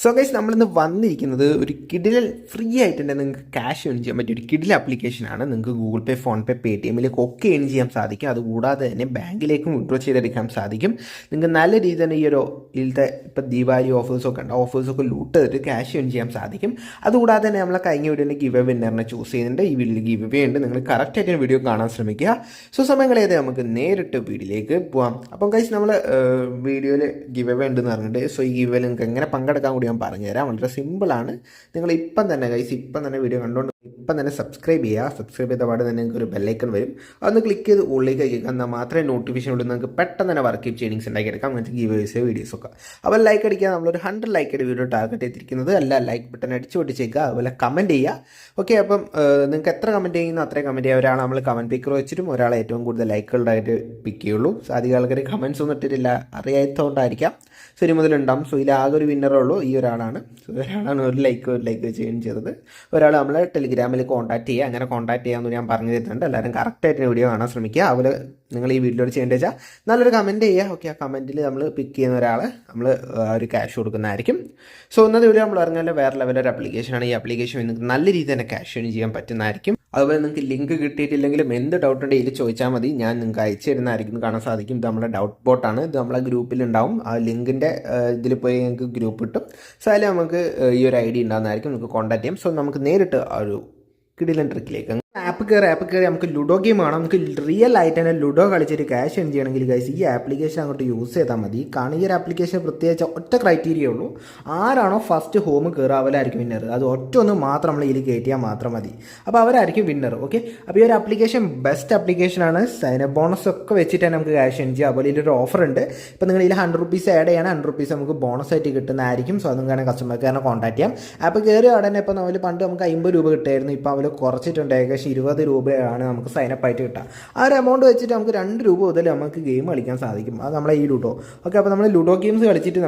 So guys നമ്മളിന്ന് വന്നിരിക്കുന്നത് ഒരു കിഡിലിൽ ഫ്രീ ആയിട്ട് തന്നെ നിങ്ങൾക്ക് ക്യാഷ് ഏൺ ചെയ്യാൻ പറ്റിയ ഒരു കിഡിൽ ആപ്ലിക്കേഷനാണ്. നിങ്ങൾക്ക് ഗൂഗിൾ പേ, ഫോൺ പേ, പേ ടി എമ്മിലേക്ക് ഒക്കെ ഏൺ ചെയ്യാൻ സാധിക്കും. അതുകൂടാതെ തന്നെ ബാങ്കിലേക്കും വിഡ്രോ ചെയ്തെടുക്കാൻ സാധിക്കും. നിങ്ങൾക്ക് നല്ല രീതിയിൽ തന്നെ ഈ ഒരു ഇതിലത്തെ ഇപ്പോൾ ദീപാവലി ഓഫേഴ്സൊക്കെ ഉണ്ട്, ഓഫേഴ്സൊക്കെ ലൂട്ട് ചെയ്തിട്ട് ക്യാഷ് ഏൺ ചെയ്യാൻ സാധിക്കും. അതുകൂടാതെ തന്നെ നമ്മളെ കഴിഞ്ഞ വീഡിയോയിൽ ഗിവ് വിന്നറിനെ ചൂസ് ചെയ്യുന്നുണ്ട്. ഈ വീഡിയോയിൽ ഗിവ് ഉണ്ട്. നിങ്ങൾ കറക്റ്റായിട്ട് വീഡിയോ കാണാൻ ശ്രമിക്കുക. സോ സമയങ്ങളേത് നമുക്ക് നേരിട്ട് വീഡിയോയിലേക്ക് പോകാം. അപ്പം ഗൈസ് നമ്മൾ വീഡിയോയിൽ ഗിവ് ഉണ്ടെന്ന് പറഞ്ഞിട്ട് സോ ഈ ഗിവ് നിങ്ങൾക്ക് എങ്ങനെ പങ്കെടുക്കാൻ കൂടി ഞാൻ പറഞ്ഞുതരാം. വളരെ സിമ്പിളാണ്. നിങ്ങൾ ഇപ്പം തന്നെ ഗൈസ് ഇപ്പം തന്നെ വീഡിയോ കണ്ടുകൊണ്ട് ഇപ്പം തന്നെ സബ്സ്ക്രൈബ് ചെയ്യുക. സബ്സ്ക്രൈബ് ചെയ്ത പാടെ തന്നെ നിങ്ങൾക്ക് ഒരു ബെല്ലൈക്കൺ വരും. അതൊന്ന് ക്ലിക്ക് ചെയ്ത് ഉള്ളിലേക്ക് അയക്കുക. എന്നാൽ മാത്രമേ നോട്ടിഫിക്കേഷൻ ഉള്ളൂ. നിങ്ങൾക്ക് പെട്ടെന്ന് തന്നെ വർക്ക് ചെയ്യിങ്സ് ഉണ്ടാക്കിയെടുക്കാം. അങ്ങനത്തെ ഗീവേഴ്സ് വീഡിയോസൊക്കെ. അപ്പോൾ ലൈക്ക് അടിക്കുക. നമ്മളൊരു 100 ലൈക്ക് വീഡിയോ ടാർഗറ്റ് ചെയ്തിരിക്കുന്നത്. അല്ല ലൈക്ക് ബട്ടൺ അടിച്ചു പൊട്ടിച്ചേക്കുക. അതുപോലെ കമൻറ്റ് ചെയ്യുക. ഓക്കെ, അപ്പം നിങ്ങൾക്ക് എത്ര കമൻറ്റ് ചെയ്യുന്നു അത്രയും കമൻറ്റ് ചെയ്യുക. ഒരാൾ നമ്മൾ കമൻറ്റ് പിക്കർ വെച്ചിട്ടും ഒരാളെ ഏറ്റവും കൂടുതൽ ലൈക്കുകളുണ്ടായിട്ട് പിക്ക് ചെയ്യുള്ളൂ. സോ അധികം ആൾക്കാർ കമൻറ്റ്സ് ഒന്നും ഇട്ടിട്ടില്ല, അറിയാത്തതുകൊണ്ടായിരിക്കാം. സോ ഇനി മുതലുണ്ടാവും. സോ ഇതിൽ ആകെ ഒരു വിന്നറേ ഉള്ളൂ, ഈ ഒരാളാണ്. സോ ഒരാളാണ് ഒരു ലൈക്ക് വെച്ച് ഏൺ ചെയ്തത്. ഒരാൾ നമ്മളെ ടെലിഗ്രാമിൽ കോൺടാക്ട് ചെയ്യുക. അങ്ങനെ കോൺടാക്ട് ചെയ്യാമെന്ന് ഞാൻ പറഞ്ഞു തരുന്നുണ്ട്. എല്ലാവരും കറക്റ്റായിട്ട് വീഡിയോ കാണാൻ ശ്രമിക്കുക. അതുപോലെ നിങ്ങൾ ഈ വീഡിയോയിൽ ചെയ്യേണ്ടത് വെച്ചാൽ നല്ലൊരു കമൻറ്റ് ചെയ്യുക. ഓക്കെ, ആ കമൻറ്റിൽ നമ്മൾ പിക്ക് ചെയ്യുന്ന ഒരാളെ നമ്മൾ ഒരു ക്യാഷ് കൊടുക്കുന്നതായിരിക്കും. സോ ഇന്നത്തെ വീഡിയോ നമ്മൾ പറഞ്ഞാൽ വേറെ ലെവലൊരു ആപ്ലിക്കേഷനാണ്. ഈ ആപ്ലിക്കേഷൻ നിങ്ങൾക്ക് നല്ല രീതിയിൽ തന്നെ ക്യാഷ് ഏൺ ചെയ്യാൻ പറ്റുന്നതായിരിക്കും. അതുപോലെ നിങ്ങൾക്ക് ലിങ്ക് കിട്ടിയിട്ടില്ലെങ്കിലും എന്ത് ഡൗട്ട് ഉണ്ടെങ്കിൽ ഇതിൽ ചോദിച്ചാൽ മതി, ഞാൻ നിങ്ങൾക്ക് അയച്ചു തരുന്നതായിരിക്കും. കാണാൻ സാധിക്കും. ഇത് നമ്മളെ ഡൗട്ട് ബോട്ടാണ്. ഇത് നമ്മളെ ഗ്രൂപ്പിലുണ്ടാവും. ആ ലിങ്കിൻ്റെ ഇതിൽ പോയി നിങ്ങൾക്ക് ഗ്രൂപ്പ് കിട്ടും. സോ അതിൽ നമുക്ക് ഈ ഒരു ഐ ഡി ഉണ്ടാകുന്നതായിരിക്കും. നിങ്ങൾക്ക് കോൺടാക്ട് ചെയ്യാം. സോ നമുക്ക് നേരിട്ട് ആ ഒരു കിടിലൻ ട്രിക്കിലേക്ക് ആപ്പ് കയറി നമുക്ക് ലുഡോ ഗെയിം കാണാം. നമുക്ക് റിയൽ ആയിട്ട് തന്നെ ലുഡോ കളിച്ചിട്ട് ക്യാഷ് ഏൺ ചെയ്യണമെങ്കിൽ ഗൈസ് ഈ ആപ്ലിക്കേഷൻ അങ്ങോട്ട് യൂസ് ചെയ്താൽ മതി. കാരണം ഈ ഒരു ആപ്ലിക്കേഷൻ പ്രത്യേകിച്ച് ഒറ്റ ക്രൈറ്റീരിയ ഉള്ളൂ. ആരാണോ ഫസ്റ്റ് ഹോം കയറുക അവരായിരിക്കും വിന്നർ. അത് ഒറ്റ ഒന്ന് മാത്രം നമ്മൾ ഇതിൽ കയറ്റിയാൽ മാത്രം മതി. അപ്പോൾ അവരായിരിക്കും വിന്നർ. ഓക്കെ, അപ്പോൾ ഈ ഒരു ആപ്ലിക്കേഷൻ ബെസ്റ്റ് ആപ്ലിക്കേഷനാണ്. സൈനപ്പ് ബോണസ് ഒക്കെ വെച്ചിട്ട് തന്നെ നമുക്ക് ക്യാഷ് ഏൺ ചെയ്യാം. അതുപോലെ ഇതിലൊരു ഓഫർ ഉണ്ട്. ഇപ്പോൾ നിങ്ങൾ ഇതിൽ 100 റുപ്പീസ് ആഡ് ചെയ്യണം, 100 റുപ്പീസ് നമുക്ക് ബോണസ് ആയിട്ട് കിട്ടുന്നതായിരിക്കും. സോ അതും കാരണം കസ്റ്റമർക്ക് തന്നെ കോൺടാക്ട് ചെയ്യാം. ആപ്പ് കയറി ഉടനെ ഇപ്പോൾ നമ്മൾ പണ്ട് നമുക്ക് 50 രൂപ കിട്ടുമായിരുന്നു. ഇപ്പോൾ അവർ കുറച്ചിട്ടുണ്ട്. ഏകദേശം 20 രൂപയാണ് നമുക്ക് സൈനപ്പ് ആയിട്ട് കിട്ടുക. ആ ഒരു എമൗണ്ട് വെച്ചിട്ട് നമുക്ക് 2 രൂപ മുതൽ നമുക്ക് ഗെയിം കളിക്കാൻ സാധിക്കും. അത് നമ്മളെ ഈ ലുഡോ. ഓക്കെ, അപ്പോൾ നമ്മൾ ലുഡോ ഗെയിംസ് കളിച്ചിട്ട്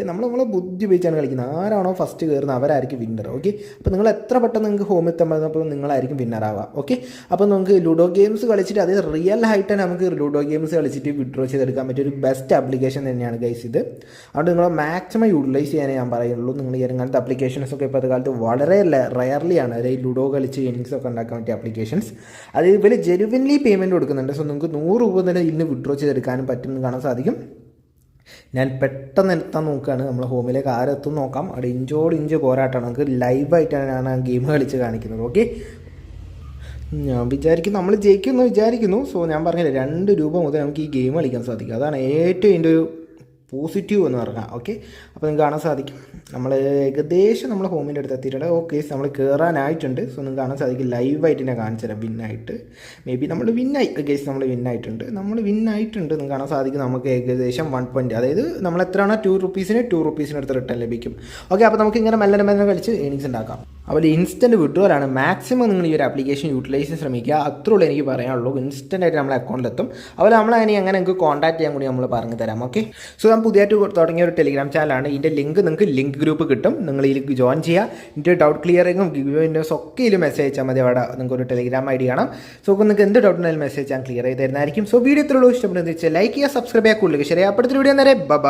നമ്മളെ ബുദ്ധി ഉപയോഗിച്ചാണ് കളിക്കുന്നത്. ആരാണോ ഫസ്റ്റ് കയറുന്നത് അവരായിരിക്കും വിന്നർ. ഓക്കെ, അപ്പോൾ നിങ്ങൾ എത്ര പെട്ടെന്ന് നിങ്ങൾക്ക് ഹോം എത്താൻ പറ്റുമ്പോൾ നിങ്ങളായിരിക്കും വിന്നറാവുക. ഓക്കെ, അപ്പോൾ നമുക്ക് ലുഡോ ഗെയിംസ് കളിച്ചിട്ട് അത് റിയൽ ആയിട്ട് തന്നെ നമുക്ക് ലുഡോ ഗെയിംസ് കളിച്ചിട്ട് വിഡ്രോ ചെയ്തെടുക്കാൻ പറ്റിയ ഒരു ബെസ്റ്റ് ആപ്ലിക്കേഷൻ തന്നെയാണ് ഗൈസ് ഇത്. അതുകൊണ്ട് നിങ്ങൾ മാക്സിമം യൂട്ടിലൈസ് ചെയ്യാനേ ഞാൻ പറയുള്ളൂ. നിങ്ങൾ ഇങ്ങനത്തെ ആപ്ലിക്കേഷൻസൊക്കെ ഇപ്പോഴത്തെ കാലത്ത് വളരെ റയർലി ആണ്. അതായത് ലുഡോ കളിച്ച് ഏണിങ്സ് ഒക്കെ ഉണ്ടാക്കാൻ പറ്റിയ ആപ്ലിക്കേഷൻസ്. അത് ഇവർ ജെനുവിൻലി പേയ്മെൻറ്റ് കൊടുക്കുന്നുണ്ട്. സോ നിങ്ങൾക്ക് 100 രൂപ തന്നെ ഇന്ന് വിഡ്രോ ചെയ്തെടുക്കാനും പറ്റുമെന്ന് കാണാൻ സാധിക്കും. ഞാൻ പെട്ടെന്ന് എത്താൻ നോക്കുകയാണ്. നമ്മളെ ഹോമിലേക്ക് ആരെത്തും നോക്കാം. അവിടെ ഇഞ്ച് പോരാട്ടമാണ്. നമുക്ക് ലൈവായിട്ടാണ് ഞാൻ ആ ഗെയിം കളിച്ച് കാണിക്കുന്നത്. ഓക്കെ, ഞാൻ വിചാരിക്കുന്നു നമ്മൾ ജയിക്കുമെന്ന് വിചാരിക്കുന്നു. സോ ഞാൻ പറഞ്ഞില്ല 2 രൂപ മുതൽ നമുക്ക് ഈ ഗെയിം കളിക്കാൻ സാധിക്കും. അതാണ് ഏറ്റവും ഇതിൻ്റെ ഒരു പോസിറ്റീവ് എന്ന് പറഞ്ഞാൽ. ഓക്കെ, അപ്പോൾ നിങ്ങൾക്ക് കാണാൻ സാധിക്കും നമ്മൾ ഏകദേശം നമ്മൾ ഹോമിൻ്റെ അടുത്ത് എത്തിയിട്ടുണ്ട്. ഓക്കെ, നമ്മൾ കയറാനായിട്ടുണ്ട്. സോ നിങ്ങൾക്ക് കാണാൻ സാധിക്കും ലൈവായിട്ട് ഞാൻ കാണിച്ചു തരാം. വിന്നായിട്ട് മേ ബി നമ്മൾ നമ്മൾ വിന്നായിട്ടുണ്ട്. നിങ്ങൾക്ക് കാണാൻ സാധിക്കും. നമുക്ക് ഏകദേശം 1 അതായത് നമ്മൾ എത്രയാണോ 2 റുപ്പീസിന് അടുത്ത് റിട്ടേൺ ലഭിക്കും. ഓക്കെ, അപ്പോൾ നമുക്ക് ഇങ്ങനെ മെല്ലെ കളിച്ച് ഏണിങ്സ് ഉണ്ടാക്കാം. അതുപോലെ ഇൻസ്റ്റൻറ്റ് വിഡ്രോലാണ്. മാക്സിമം നിങ്ങൾ ഈ ഒരു ആപ്ലിക്കേഷൻ യൂട്ടിലൈസ് ചെയ്യാൻ ശ്രമിക്കുക. അത്രയുള്ളൂ എനിക്ക് പറയാനുള്ളൂ. ഇൻസ്റ്റൻ്റ് ആയിട്ട് നമ്മളെ അക്കൗണ്ടിലെത്തും. അതുപോലെ നമ്മളതിനെ അങ്ങനെ നിങ്ങൾക്ക് കോൺടാക്ട് ചെയ്യാൻ കൂടി നമ്മൾ പറഞ്ഞു തരാം. ഓക്കെ, സോ ഞാൻ പുതിയതായിട്ട് തുടങ്ങിയ ഒരു ടെലിഗ്രാം ചാനലാണ്. ഇതിൻ്റെ നിങ്ങൾക്ക് ലിങ്ക് ഗ്രൂപ്പ് കിട്ടും. നിങ്ങൾ ഇതിലേക്ക് ജോയിൻ ചെയ്യുക. ഇതിൻ്റെ ഡൗട്ട് ക്ലിയറിങ്ങും ഗിവേഴ്സ് ഒക്കെ ഇതിൽ മെസ്സേജ് അയച്ചാൽ മതി. അവിടെ നിങ്ങൾക്ക് ഒരു ടെലിഗ്രാം ഐ ഡി കാണാം. സോ നിങ്ങൾക്ക് എന്ത് ഡൗട്ട് ഉണ്ടെങ്കിലും മെസ്സേജ് ഞാൻ ക്ലിയർ ചെയ്ത് തരുന്നതായിരിക്കും. സോ വീഡിയോ ഇത്രയുള്ളൂ. ഇഷ്ടപ്പെടുന്നത് വെച്ചാൽ ലൈക്ക് ചെയ്യുക, സബ്സ്ക്രൈബ് ചെയ്യുക, കൂടുതൽ ശരിയാ. അടുത്തൊരു വീഡിയോ നേരെ ബൈ.